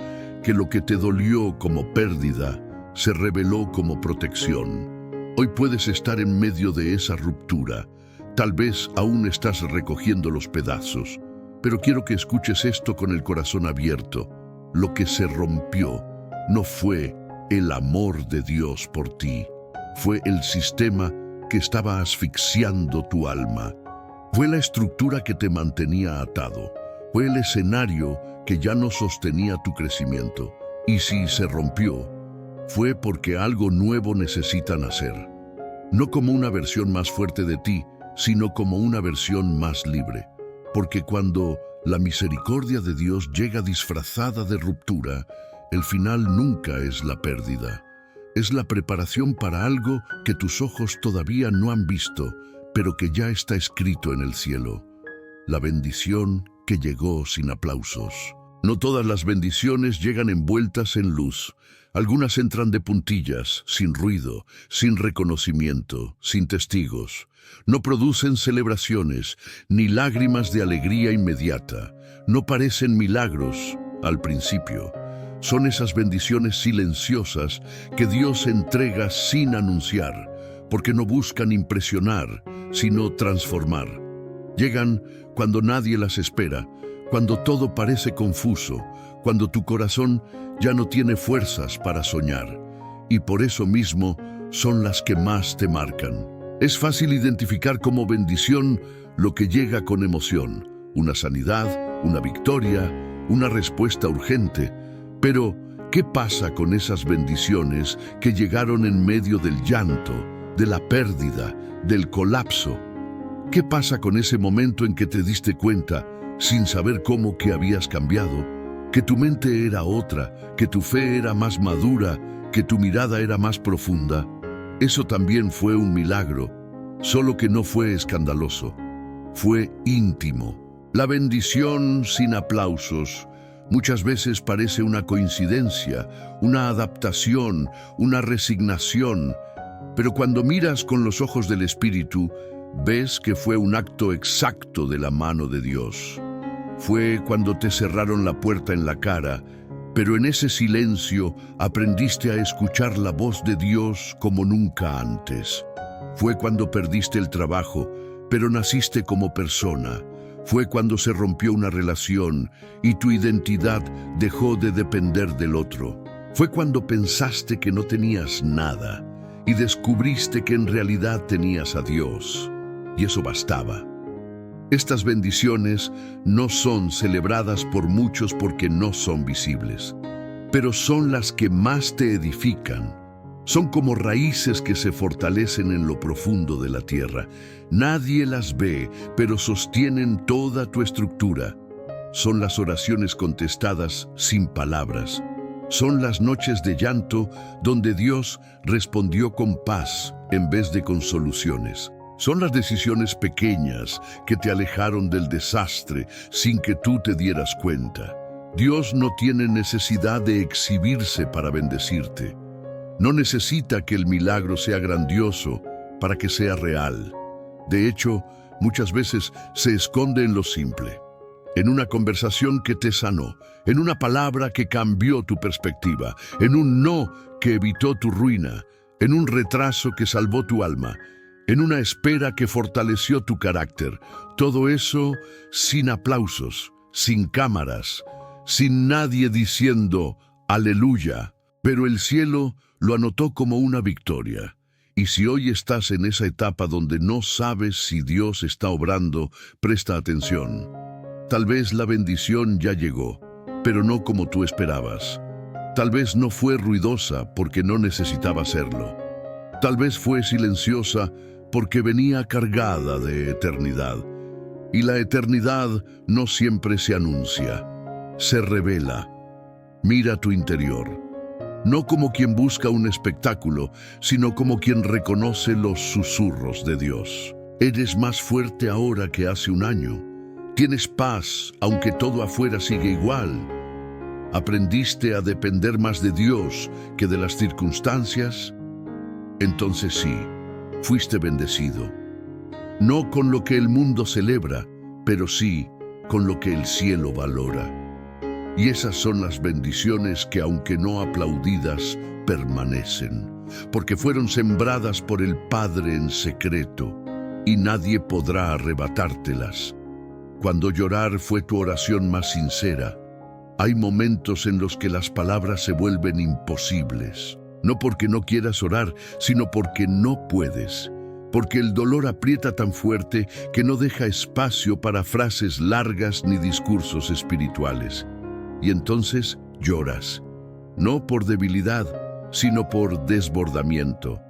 que lo que te dolió como pérdida se reveló como protección. Hoy puedes estar en medio de esa ruptura. Tal vez aún estás recogiendo los pedazos, pero quiero que escuches esto con el corazón abierto. Lo que se rompió no fue el amor de Dios por ti, fue el sistema que estaba asfixiando tu alma. Fue la estructura que te mantenía atado. Fue el escenario que ya no sostenía tu crecimiento. Y si se rompió, fue porque algo nuevo necesita nacer. No como una versión más fuerte de ti, sino como una versión más libre. Porque cuando la misericordia de Dios llega disfrazada de ruptura, el final nunca es la pérdida. Es la preparación para algo que tus ojos todavía no han visto, pero que ya está escrito en el cielo. La bendición que llegó sin aplausos. No todas las bendiciones llegan envueltas en luz. Algunas entran de puntillas, sin ruido, sin reconocimiento, sin testigos. No producen celebraciones, ni lágrimas de alegría inmediata. No parecen milagros al principio. Son esas bendiciones silenciosas que Dios entrega sin anunciar, porque no buscan impresionar, sino transformar. Llegan cuando nadie las espera, cuando todo parece confuso, cuando tu corazón ya no tiene fuerzas para soñar. Y por eso mismo son las que más te marcan. Es fácil identificar como bendición lo que llega con emoción, una sanidad, una victoria, una respuesta urgente. Pero, ¿qué pasa con esas bendiciones que llegaron en medio del llanto, de la pérdida, del colapso? ¿Qué pasa con ese momento en que te diste cuenta, sin saber cómo, que habías cambiado? Que tu mente era otra, que tu fe era más madura, que tu mirada era más profunda. Eso también fue un milagro, solo que no fue escandaloso, fue íntimo. La bendición sin aplausos muchas veces parece una coincidencia, una adaptación, una resignación, pero cuando miras con los ojos del Espíritu, ves que fue un acto exacto de la mano de Dios. Fue cuando te cerraron la puerta en la cara, pero en ese silencio aprendiste a escuchar la voz de Dios como nunca antes. Fue cuando perdiste el trabajo, pero naciste como persona. Fue cuando se rompió una relación y tu identidad dejó de depender del otro. Fue cuando pensaste que no tenías nada y descubriste que en realidad tenías a Dios. Y eso bastaba. Estas bendiciones no son celebradas por muchos porque no son visibles, pero son las que más te edifican. Son como raíces que se fortalecen en lo profundo de la tierra. Nadie las ve, pero sostienen toda tu estructura. Son las oraciones contestadas sin palabras. Son las noches de llanto donde Dios respondió con paz en vez de con soluciones. Son las decisiones pequeñas que te alejaron del desastre sin que tú te dieras cuenta. Dios no tiene necesidad de exhibirse para bendecirte. No necesita que el milagro sea grandioso para que sea real. De hecho, muchas veces se esconde en lo simple, en una conversación que te sanó, en una palabra que cambió tu perspectiva, en un no que evitó tu ruina, en un retraso que salvó tu alma, en una espera que fortaleció tu carácter. Todo eso sin aplausos, sin cámaras, sin nadie diciendo aleluya. Pero el cielo lo anotó como una victoria. Y si hoy estás en esa etapa donde no sabes si Dios está obrando, presta atención. Tal vez la bendición ya llegó, pero no como tú esperabas. Tal vez no fue ruidosa porque no necesitaba serlo. Tal vez fue silenciosa porque venía cargada de eternidad. Y la eternidad no siempre se anuncia, se revela. Mira tu interior, no como quien busca un espectáculo, sino como quien reconoce los susurros de Dios. Eres más fuerte ahora que hace un año. Tienes paz, aunque todo afuera sigue igual. ¿Aprendiste a depender más de Dios que de las circunstancias? Entonces sí, fuiste bendecido. No con lo que el mundo celebra, pero sí con lo que el cielo valora. Y esas son las bendiciones que, aunque no aplaudidas, permanecen, porque fueron sembradas por el Padre en secreto, y nadie podrá arrebatártelas. Cuando llorar fue tu oración más sincera, hay momentos en los que las palabras se vuelven imposibles. No porque no quieras orar, sino porque no puedes. Porque el dolor aprieta tan fuerte que no deja espacio para frases largas ni discursos espirituales. Y entonces lloras, no por debilidad, sino por desbordamiento.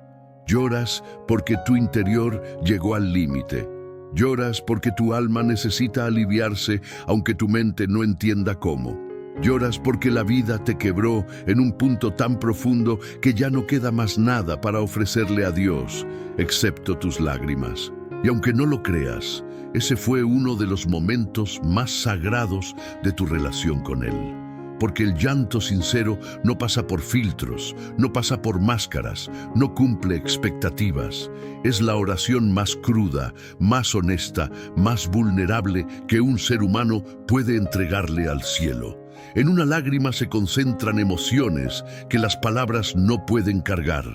Lloras porque tu interior llegó al límite. Lloras porque tu alma necesita aliviarse, aunque tu mente no entienda cómo. Lloras porque la vida te quebró en un punto tan profundo que ya no queda más nada para ofrecerle a Dios, excepto tus lágrimas. Y aunque no lo creas, ese fue uno de los momentos más sagrados de tu relación con Él. Porque el llanto sincero no pasa por filtros, no pasa por máscaras, no cumple expectativas. Es la oración más cruda, más honesta, más vulnerable que un ser humano puede entregarle al cielo. En una lágrima se concentran emociones que las palabras no pueden cargar.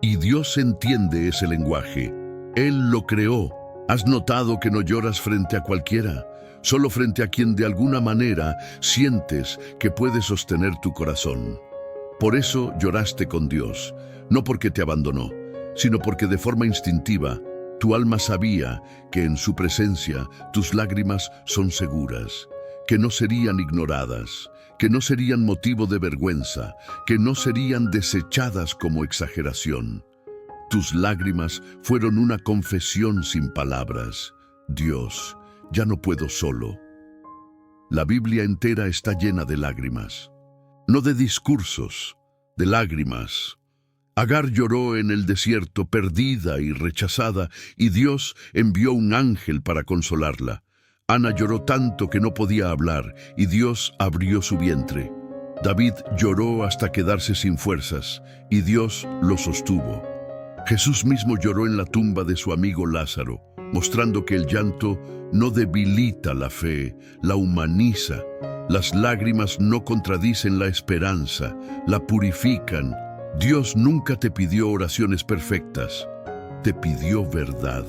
Y Dios entiende ese lenguaje. Él lo creó. ¿Has notado que no lloras frente a cualquiera? Solo frente a quien de alguna manera sientes que puede sostener tu corazón. Por eso lloraste con Dios, no porque te abandonó, sino porque de forma instintiva tu alma sabía que en su presencia tus lágrimas son seguras, que no serían ignoradas, que no serían motivo de vergüenza, que no serían desechadas como exageración. Tus lágrimas fueron una confesión sin palabras. Dios, ya no puedo solo. La Biblia entera está llena de lágrimas, no de discursos, de lágrimas. Agar lloró en el desierto, perdida y rechazada, y Dios envió un ángel para consolarla. Ana lloró tanto que no podía hablar, y Dios abrió su vientre. David lloró hasta quedarse sin fuerzas, y Dios lo sostuvo. Jesús mismo lloró en la tumba de su amigo Lázaro, mostrando que el llanto no debilita la fe, la humaniza. Las lágrimas no contradicen la esperanza, la purifican. Dios nunca te pidió oraciones perfectas, te pidió verdad.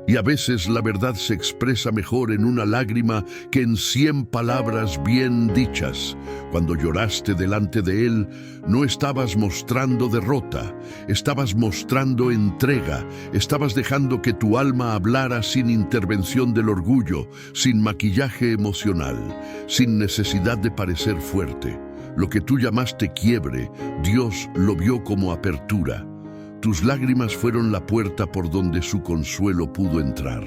Y a veces la verdad se expresa mejor en una lágrima que en 100 palabras bien dichas. Cuando lloraste delante de Él, no estabas mostrando derrota, estabas mostrando entrega, estabas dejando que tu alma hablara sin intervención del orgullo, sin maquillaje emocional, sin necesidad de parecer fuerte. Lo que tú llamaste quiebre, Dios lo vio como apertura. Tus lágrimas fueron la puerta por donde su consuelo pudo entrar.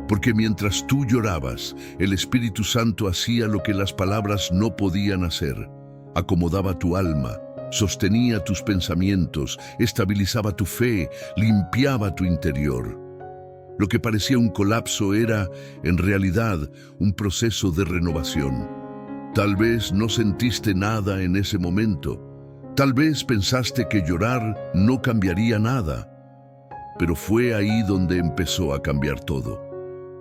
Porque mientras tú llorabas, el Espíritu Santo hacía lo que las palabras no podían hacer. Acomodaba tu alma, sostenía tus pensamientos, estabilizaba tu fe, limpiaba tu interior. Lo que parecía un colapso era, en realidad, un proceso de renovación. Tal vez no sentiste nada en ese momento. Tal vez pensaste que llorar no cambiaría nada, pero fue ahí donde empezó a cambiar todo.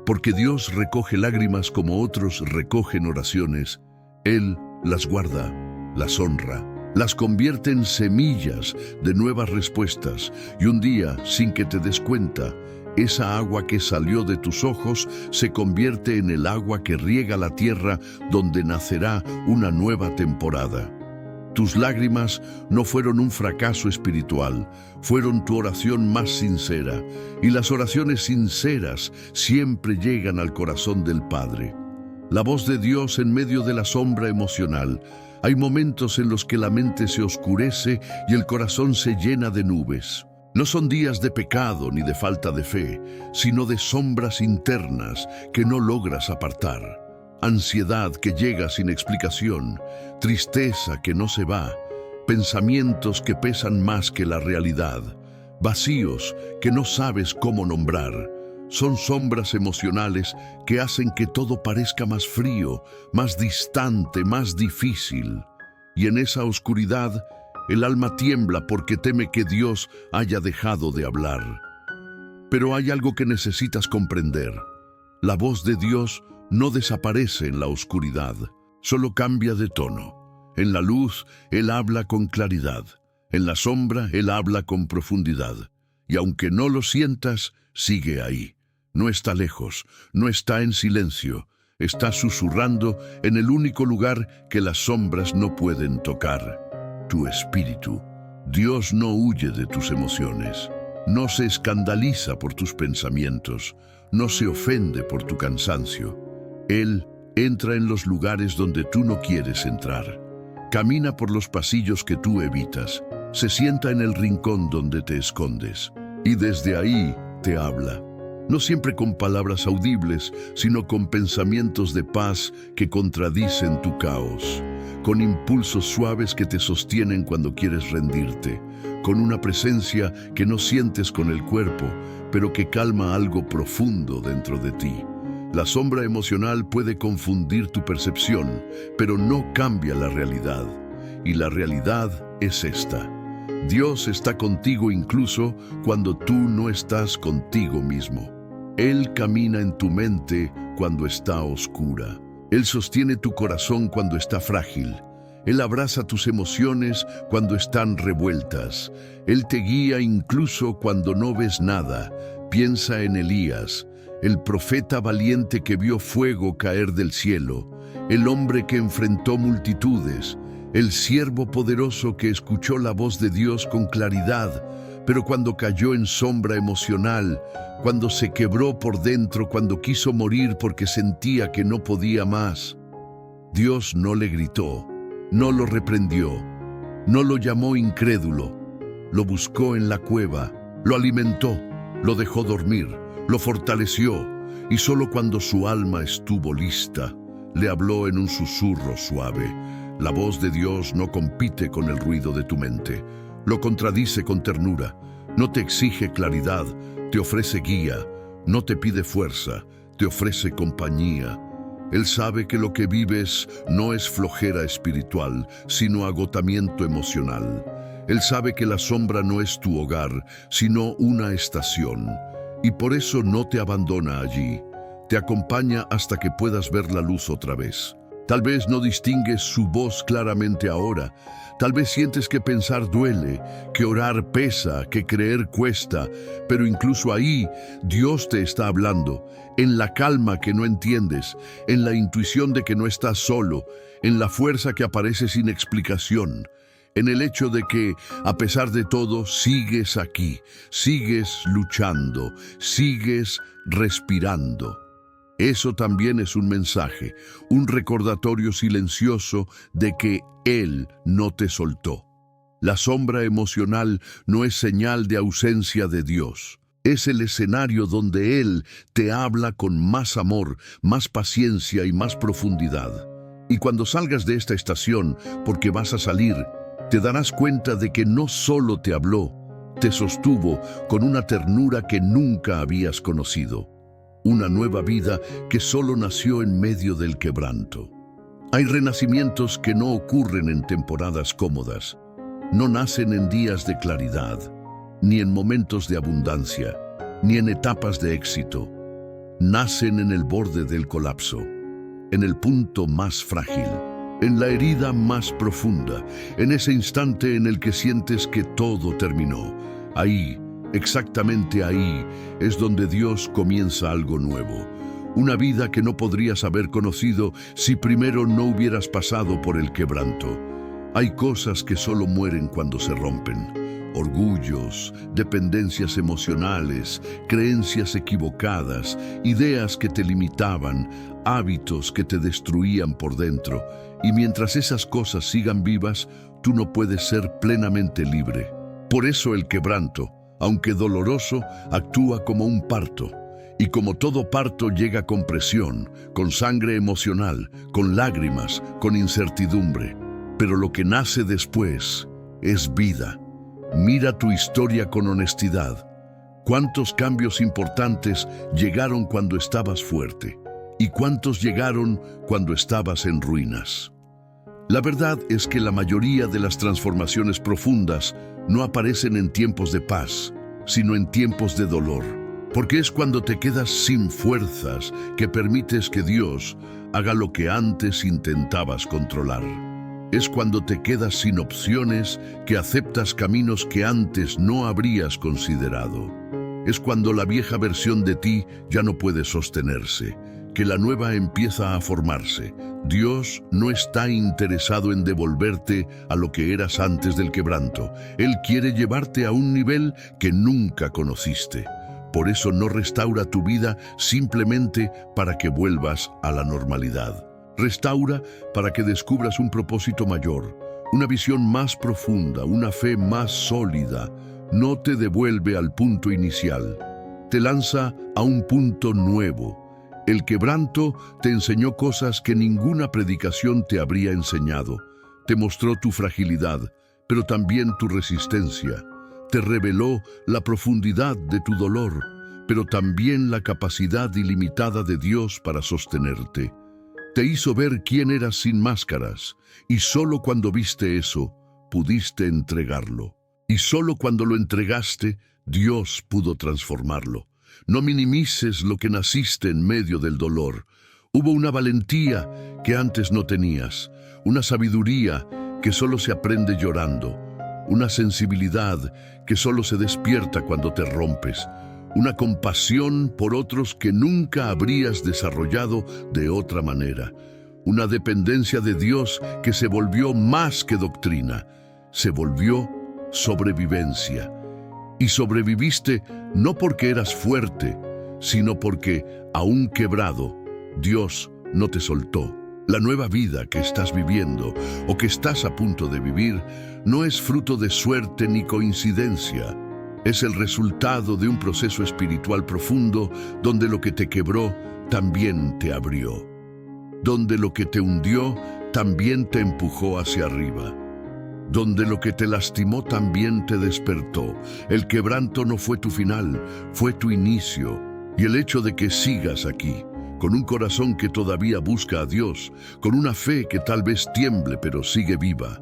Porque Dios recoge lágrimas como otros recogen oraciones. Él las guarda, las honra, las convierte en semillas de nuevas respuestas, y un día, sin que te des cuenta, esa agua que salió de tus ojos se convierte en el agua que riega la tierra donde nacerá una nueva temporada. Tus lágrimas no fueron un fracaso espiritual, fueron tu oración más sincera, y las oraciones sinceras siempre llegan al corazón del Padre. La voz de Dios en medio de la sombra emocional. Hay momentos en los que la mente se oscurece y el corazón se llena de nubes. No son días de pecado ni de falta de fe, sino de sombras internas que no logras apartar. Ansiedad que llega sin explicación, tristeza que no se va, pensamientos que pesan más que la realidad, vacíos que no sabes cómo nombrar. Son sombras emocionales que hacen que todo parezca más frío, más distante, más difícil. Y en esa oscuridad, el alma tiembla porque teme que Dios haya dejado de hablar. Pero hay algo que necesitas comprender. La voz de Dios no desaparece en la oscuridad, solo cambia de tono. En la luz, Él habla con claridad. En la sombra, Él habla con profundidad. Y aunque no lo sientas, sigue ahí. No está lejos, no está en silencio. Está susurrando en el único lugar que las sombras no pueden tocar: tu espíritu. Dios no huye de tus emociones, no se escandaliza por tus pensamientos, no se ofende por tu cansancio. Él entra en los lugares donde tú no quieres entrar, camina por los pasillos que tú evitas, se sienta en el rincón donde te escondes y desde ahí te habla. No siempre con palabras audibles, sino con pensamientos de paz que contradicen tu caos, con impulsos suaves que te sostienen cuando quieres rendirte, con una presencia que no sientes con el cuerpo, pero que calma algo profundo dentro de ti. La sombra emocional puede confundir tu percepción, pero no cambia la realidad. Y la realidad es esta: Dios está contigo incluso cuando tú no estás contigo mismo. Él camina en tu mente cuando está oscura. Él sostiene tu corazón cuando está frágil. Él abraza tus emociones cuando están revueltas. Él te guía incluso cuando no ves nada. Piensa en Elías, el profeta valiente que vio fuego caer del cielo, el hombre que enfrentó multitudes, el siervo poderoso que escuchó la voz de Dios con claridad, pero cuando cayó en sombra emocional, cuando se quebró por dentro, cuando quiso morir porque sentía que no podía más, Dios no le gritó, no lo reprendió, no lo llamó incrédulo, lo buscó en la cueva, lo alimentó, lo dejó dormir, lo fortaleció, y solo cuando su alma estuvo lista, le habló en un susurro suave. La voz de Dios no compite con el ruido de tu mente, lo contradice con ternura, no te exige claridad, te ofrece guía, no te pide fuerza, te ofrece compañía. Él sabe que lo que vives no es flojera espiritual, sino agotamiento emocional. Él sabe que la sombra no es tu hogar, sino una estación, y por eso no te abandona allí. Te acompaña hasta que puedas ver la luz otra vez. Tal vez no distingues su voz claramente ahora. Tal vez sientes que pensar duele, que orar pesa, que creer cuesta, pero incluso ahí Dios te está hablando, en la calma que no entiendes, en la intuición de que no estás solo, en la fuerza que aparece sin explicación, en el hecho de que, a pesar de todo, sigues aquí, sigues luchando, sigues respirando. Eso también es un mensaje, un recordatorio silencioso de que Él no te soltó. La sombra emocional no es señal de ausencia de Dios. Es el escenario donde Él te habla con más amor, más paciencia y más profundidad. Y cuando salgas de esta estación, porque vas a salir, te darás cuenta de que no solo te habló, te sostuvo con una ternura que nunca habías conocido. Una nueva vida que solo nació en medio del quebranto. Hay renacimientos que no ocurren en temporadas cómodas, no nacen en días de claridad, ni en momentos de abundancia, ni en etapas de éxito. Nacen en el borde del colapso, en el punto más frágil, en la herida más profunda, en ese instante en el que sientes que todo terminó. Ahí, exactamente ahí, es donde Dios comienza algo nuevo. Una vida que no podrías haber conocido si primero no hubieras pasado por el quebranto. Hay cosas que solo mueren cuando se rompen. Orgullos, dependencias emocionales, creencias equivocadas, ideas que te limitaban, hábitos que te destruían por dentro. Y mientras esas cosas sigan vivas, tú no puedes ser plenamente libre. Por eso el quebranto, aunque doloroso, actúa como un parto. Y como todo parto llega con presión, con sangre emocional, con lágrimas, con incertidumbre. Pero lo que nace después es vida. Mira tu historia con honestidad. ¿Cuántos cambios importantes llegaron cuando estabas fuerte? ¿Y cuántos llegaron cuando estabas en ruinas? La verdad es que la mayoría de las transformaciones profundas no aparecen en tiempos de paz, sino en tiempos de dolor. Porque es cuando te quedas sin fuerzas que permites que Dios haga lo que antes intentabas controlar. Es cuando te quedas sin opciones que aceptas caminos que antes no habrías considerado. Es cuando la vieja versión de ti ya no puede sostenerse, que la nueva empieza a formarse. Dios no está interesado en devolverte a lo que eras antes del quebranto. Él quiere llevarte a un nivel que nunca conociste. Por eso no restaura tu vida simplemente para que vuelvas a la normalidad. Restaura para que descubras un propósito mayor, una visión más profunda, una fe más sólida. No te devuelve al punto inicial, te lanza a un punto nuevo. El quebranto te enseñó cosas que ninguna predicación te habría enseñado. Te mostró tu fragilidad, pero también tu resistencia. Te reveló la profundidad de tu dolor, pero también la capacidad ilimitada de Dios para sostenerte. Te hizo ver quién eras sin máscaras, y solo cuando viste eso, pudiste entregarlo. Y solo cuando lo entregaste, Dios pudo transformarlo. No minimices lo que naciste en medio del dolor. Hubo una valentía que antes no tenías, una sabiduría que solo se aprende llorando, una sensibilidad que solo se despierta cuando te rompes, una compasión por otros que nunca habrías desarrollado de otra manera, una dependencia de Dios que se volvió más que doctrina, se volvió sobrevivencia. Y sobreviviste no porque eras fuerte, sino porque, aún quebrado, Dios no te soltó. La nueva vida que estás viviendo o que estás a punto de vivir no es fruto de suerte ni coincidencia. Es el resultado de un proceso espiritual profundo donde lo que te quebró también te abrió. Donde lo que te hundió también te empujó hacia arriba. Donde lo que te lastimó también te despertó. El quebranto no fue tu final, fue tu inicio. Y el hecho de que sigas aquí, con un corazón que todavía busca a Dios, con una fe que tal vez tiemble pero sigue viva,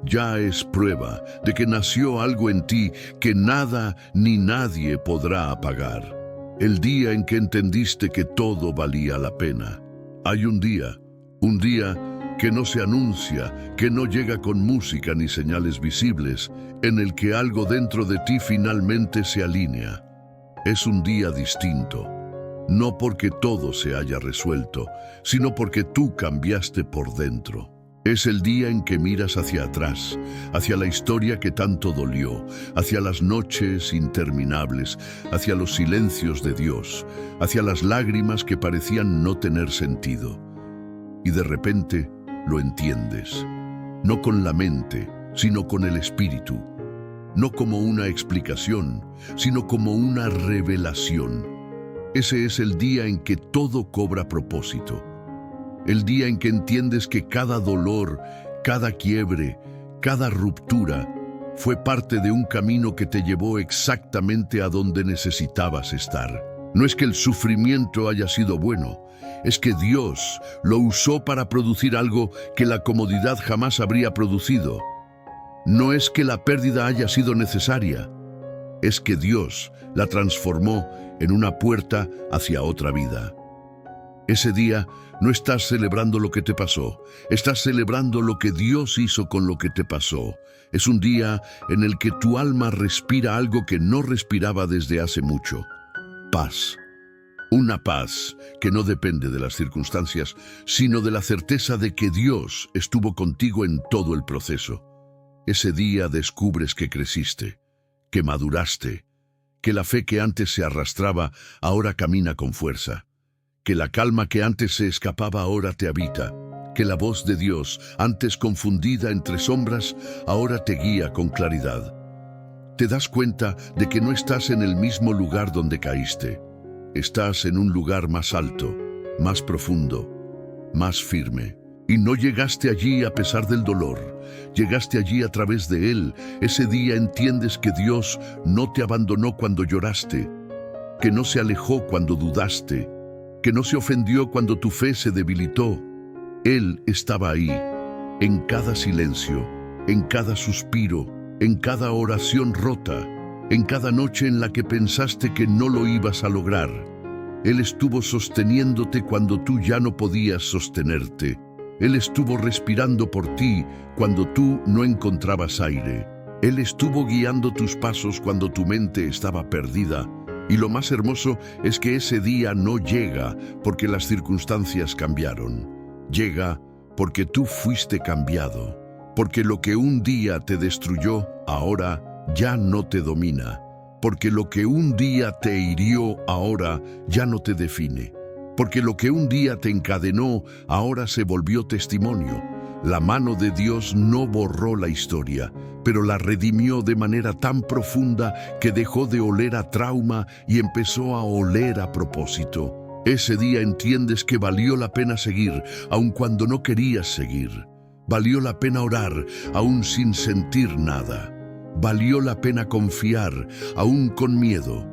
ya es prueba de que nació algo en ti que nada ni nadie podrá apagar. El día en que entendiste que todo valía la pena. Hay un día que no se anuncia, que no llega con música ni señales visibles, en el que algo dentro de ti finalmente se alinea. Es un día distinto, no porque todo se haya resuelto, sino porque tú cambiaste por dentro. Es el día en que miras hacia atrás, hacia la historia que tanto dolió, hacia las noches interminables, hacia los silencios de Dios, hacia las lágrimas que parecían no tener sentido. Y de repente lo entiendes, no con la mente, sino con el espíritu, no como una explicación, sino como una revelación. Ese es el día en que todo cobra propósito. El día en que entiendes que cada dolor, cada quiebre, cada ruptura fue parte de un camino que te llevó exactamente a donde necesitabas estar. No es que el sufrimiento haya sido bueno, es que Dios lo usó para producir algo que la comodidad jamás habría producido. No es que la pérdida haya sido necesaria, es que Dios la transformó en una puerta hacia otra vida. Ese día no estás celebrando lo que te pasó, estás celebrando lo que Dios hizo con lo que te pasó. Es un día en el que tu alma respira algo que no respiraba desde hace mucho. Paz. Una paz que no depende de las circunstancias, sino de la certeza de que Dios estuvo contigo en todo el proceso. Ese día descubres que creciste, que maduraste, que la fe que antes se arrastraba ahora camina con fuerza, que la calma que antes se escapaba ahora te habita, que la voz de Dios, antes confundida entre sombras, ahora te guía con claridad. Te das cuenta de que no estás en el mismo lugar donde caíste. Estás en un lugar más alto, más profundo, más firme. Y no llegaste allí a pesar del dolor, llegaste allí a través de él. Ese día entiendes que Dios no te abandonó cuando lloraste, que no se alejó cuando dudaste, que no se ofendió cuando tu fe se debilitó. Él estaba ahí, en cada silencio, en cada suspiro, en cada oración rota, en cada noche en la que pensaste que no lo ibas a lograr. Él estuvo sosteniéndote cuando tú ya no podías sostenerte. Él estuvo respirando por ti cuando tú no encontrabas aire. Él estuvo guiando tus pasos cuando tu mente estaba perdida. Y lo más hermoso es que ese día no llega porque las circunstancias cambiaron. Llega porque tú fuiste cambiado. Porque lo que un día te destruyó, ahora ya no te domina. Porque lo que un día te hirió, ahora ya no te define. Porque lo que un día te encadenó, ahora se volvió testimonio. La mano de Dios no borró la historia, pero la redimió de manera tan profunda que dejó de oler a trauma y empezó a oler a propósito. Ese día entiendes que valió la pena seguir, aun cuando no querías seguir. Valió la pena orar, aún sin sentir nada. Valió la pena confiar, aún con miedo.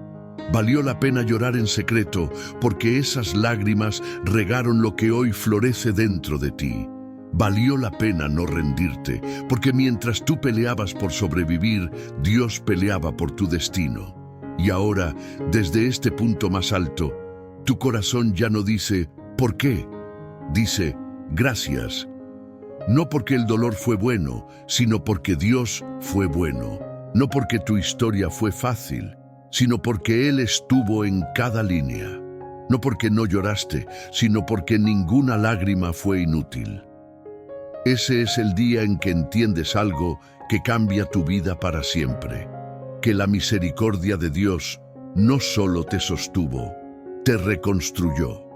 Valió la pena llorar en secreto, porque esas lágrimas regaron lo que hoy florece dentro de ti. Valió la pena no rendirte, porque mientras tú peleabas por sobrevivir, Dios peleaba por tu destino. Y ahora, desde este punto más alto, tu corazón ya no dice, ¿por qué? Dice, gracias. No porque el dolor fue bueno, sino porque Dios fue bueno. No porque tu historia fue fácil, sino porque Él estuvo en cada línea. No porque no lloraste, sino porque ninguna lágrima fue inútil. Ese es el día en que entiendes algo que cambia tu vida para siempre. Que la misericordia de Dios no solo te sostuvo, te reconstruyó.